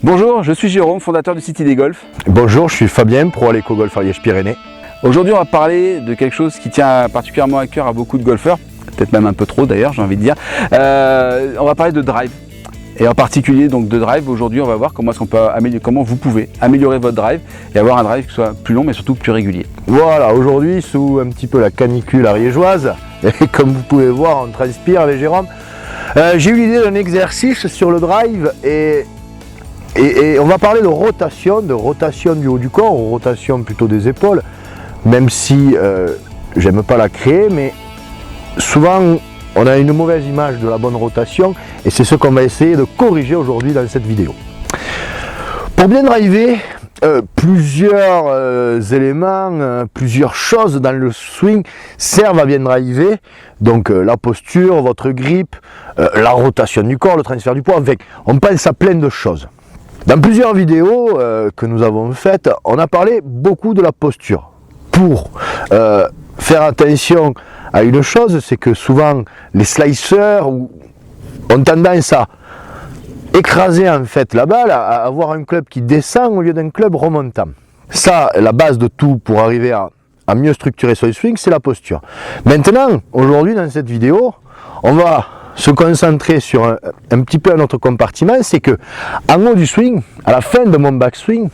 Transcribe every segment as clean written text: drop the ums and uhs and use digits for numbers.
Bonjour, je suis Jérôme, fondateur du City des Golfs. Bonjour, je suis Fabien, pro à l'éco-golf Ariège-Pyrénées. Aujourd'hui, on va parler de quelque chose qui tient particulièrement à cœur à beaucoup de golfeurs, peut-être même un peu trop d'ailleurs, j'ai envie de dire. On va parler de drive. Et en particulier donc de drive. Aujourd'hui, on va voir comment vous pouvez améliorer votre drive et avoir un drive qui soit plus long mais surtout plus régulier. Voilà, aujourd'hui sous un petit peu la canicule ariégeoise, et comme vous pouvez voir, on transpire avec Jérôme. J'ai eu l'idée d'un exercice sur le drive et on va parler de rotation du haut du corps, rotation plutôt des épaules, même si j'aime pas la créer, mais souvent on a une mauvaise image de la bonne rotation et c'est ce qu'on va essayer de corriger aujourd'hui dans cette vidéo. Pour bien driver, plusieurs éléments, plusieurs choses dans le swing servent à bien driver. Donc la posture, votre grip, la rotation du corps, le transfert du poids, on pense à plein de choses. Dans plusieurs vidéos que nous avons faites, on a parlé beaucoup de la posture. Pour faire attention à une chose, c'est que souvent les slicers ont tendance à écraser en fait la balle, à avoir un club qui descend au lieu d'un club remontant. Ça, la base de tout pour arriver à mieux structurer son swing, c'est la posture. Maintenant, aujourd'hui dans cette vidéo, on va se concentrer sur un petit peu un autre compartiment, c'est que en haut du swing, à la fin de mon backswing,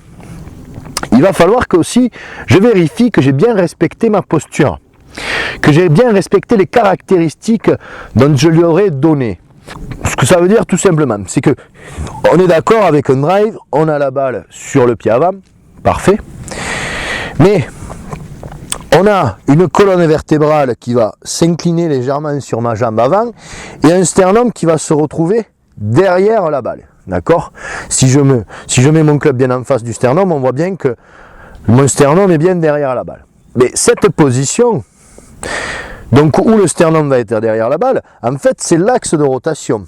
il va falloir que aussi je vérifie que j'ai bien respecté ma posture, que j'ai bien respecté les caractéristiques dont je lui aurais donné. Ce que ça veut dire tout simplement, c'est que on est d'accord avec un drive, on a la balle sur le pied avant, parfait, mais on a une colonne vertébrale qui va s'incliner légèrement sur ma jambe avant et un sternum qui va se retrouver derrière la balle. D'accord ? Si je mets mon club bien en face du sternum, on voit bien que mon sternum est bien derrière la balle. Mais cette position, donc où le sternum va être derrière la balle, en fait c'est l'axe de rotation.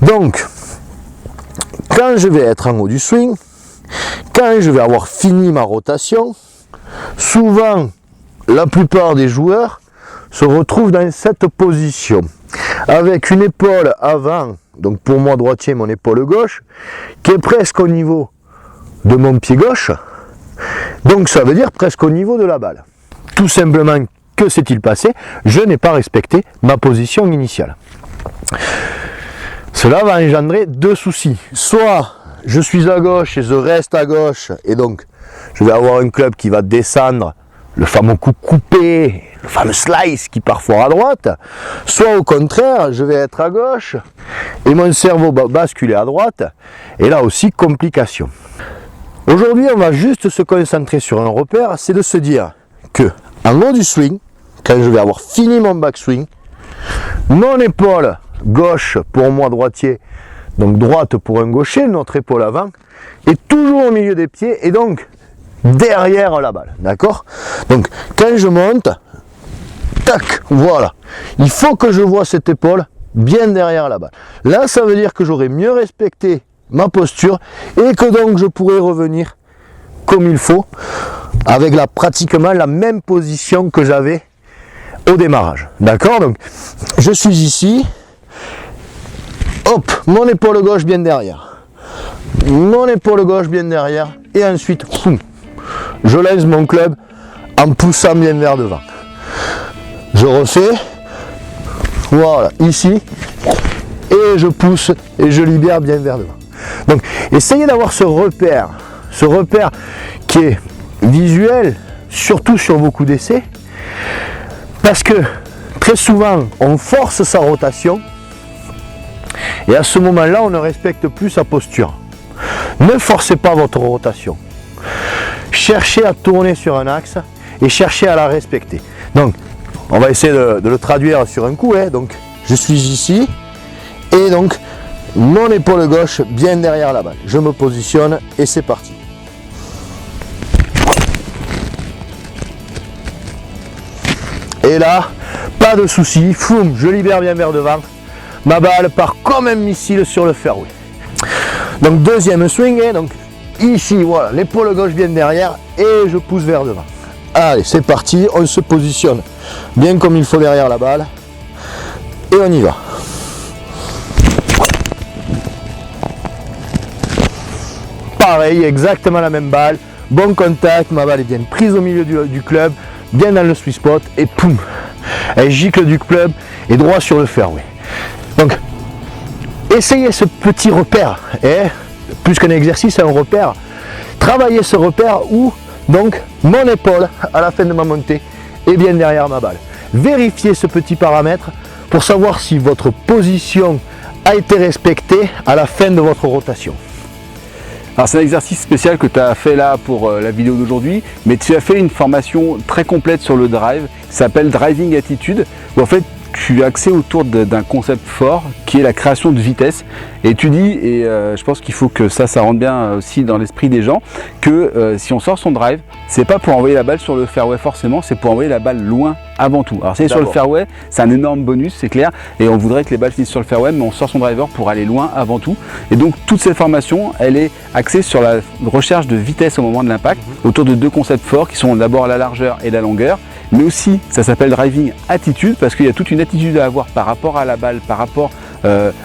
Donc, quand je vais être en haut du swing, quand je vais avoir fini ma rotation, souvent, la plupart des joueurs se retrouvent dans cette position, avec une épaule avant, donc pour moi droitier, mon épaule gauche, qui est presque au niveau de mon pied gauche, donc ça veut dire presque au niveau de la balle. Tout simplement, que s'est-il passé? Je n'ai pas respecté ma position initiale. Cela va engendrer deux soucis. Soit je suis à gauche et je reste à gauche, et donc je vais avoir un club qui va descendre, le fameux coup coupé, le fameux slice qui part fort à droite, soit au contraire, je vais être à gauche et mon cerveau va basculer à droite, et là aussi complication. Aujourd'hui, on va juste se concentrer sur un repère, c'est de se dire que en haut du swing, quand je vais avoir fini mon backswing, mon épaule gauche pour moi droitier, donc droite pour un gaucher, notre épaule avant, est toujours au milieu des pieds et donc derrière la balle, d'accord? Donc quand je monte, tac, voilà, il faut que je vois cette épaule bien derrière la balle. Là, ça veut dire que j'aurai mieux respecté ma posture et que donc je pourrai revenir comme il faut avec pratiquement la même position que j'avais au démarrage, d'accord? Donc je suis ici, hop, mon épaule gauche bien derrière, mon épaule gauche bien derrière, et ensuite, je lance mon club en poussant bien vers devant. Je refais, voilà, ici, et je pousse et je libère bien vers devant. Donc, essayez d'avoir ce repère qui est visuel, surtout sur vos coups d'essai, parce que très souvent, on force sa rotation, et à ce moment-là, on ne respecte plus sa posture. Ne forcez pas votre rotation. Cherchez à tourner sur un axe et cherchez à la respecter. Donc, on va essayer de le traduire sur un coup. Donc, je suis ici et donc mon épaule gauche bien derrière la balle. Je me positionne et c'est parti. Et là, pas de souci, foum, je libère bien vers devant. Ma balle part comme un missile sur le fairway. Donc deuxième swing, donc ici, voilà, l'épaule gauche bien derrière et je pousse vers devant. Allez, c'est parti, on se positionne bien comme il faut derrière la balle et on y va. pareil, exactement la même balle, bon contact, ma balle est bien prise au milieu du club, bien dans le sweet spot et poum, elle gicle du club et droit sur le fairway. Donc essayez ce petit repère, et plus qu'un exercice, c'est un repère. Travaillez ce repère où donc mon épaule à la fin de ma montée est bien derrière ma balle. Vérifiez ce petit paramètre pour savoir si votre position a été respectée à la fin de votre rotation. Alors c'est un exercice spécial que tu as fait là pour la vidéo d'aujourd'hui, mais tu as fait une formation très complète sur le drive, qui s'appelle Driving Attitude, où en fait tu as axé autour d'un concept fort qui est la création de vitesse. Et tu dis, et je pense qu'il faut que ça rentre bien aussi dans l'esprit des gens, que si on sort son drive, c'est pas pour envoyer la balle sur le fairway forcément, c'est pour envoyer la balle loin avant tout. Alors c'est sur le fairway, c'est un énorme bonus, c'est clair, et on voudrait que les balles finissent sur le fairway, mais on sort son driver pour aller loin avant tout. Et donc toute cette formation, elle est axée sur la recherche de vitesse au moment de l'impact, autour de deux concepts forts qui sont d'abord la largeur et la longueur, mais aussi ça s'appelle Driving Attitude parce qu'il y a toute une attitude à avoir par rapport à la balle, par rapport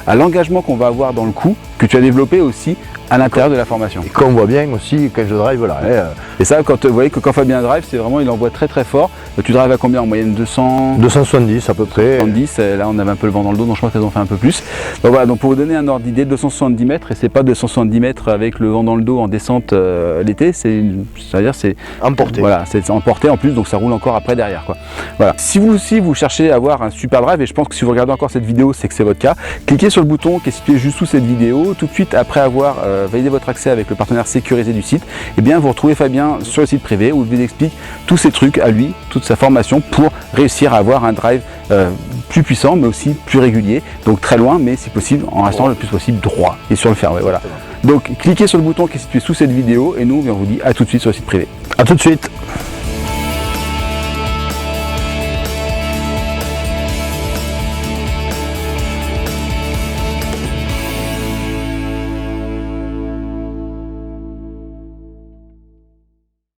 à l'engagement qu'on va avoir dans le coup, que tu as développé aussi à l'intérieur de la formation. Et qu'on voit bien aussi quand je drive là. Et ça, quand vous voyez que quand Fabien drive, c'est vraiment, il envoie très très fort. Tu drives à combien en moyenne? 270 à peu près. 270, là on avait un peu le vent dans le dos, donc je pense qu'elles ont fait un peu plus. Donc voilà, donc pour vous donner un ordre d'idée, 270 mètres, et c'est pas 270 mètres avec le vent dans le dos en descente l'été, c'est-à-dire c'est emporté. Voilà, c'est emporté en plus, donc ça roule encore après derrière, quoi. Voilà. Si vous aussi vous cherchez à avoir un super drive, et je pense que si vous regardez encore cette vidéo, c'est que c'est votre cas, cliquez sur le bouton qui est situé juste sous cette vidéo. Tout de suite après avoir validé votre accès avec le partenaire sécurisé du site, et bien vous retrouvez Fabien sur le site privé où il vous explique tous ces trucs à lui, toute sa formation pour réussir à avoir un drive plus puissant mais aussi plus régulier, donc très loin mais si possible en restant le plus possible droit et sur le fairway. Voilà. Donc cliquez sur le bouton qui est situé sous cette vidéo et nous on vous dit à tout de suite sur le site privé. À tout de suite.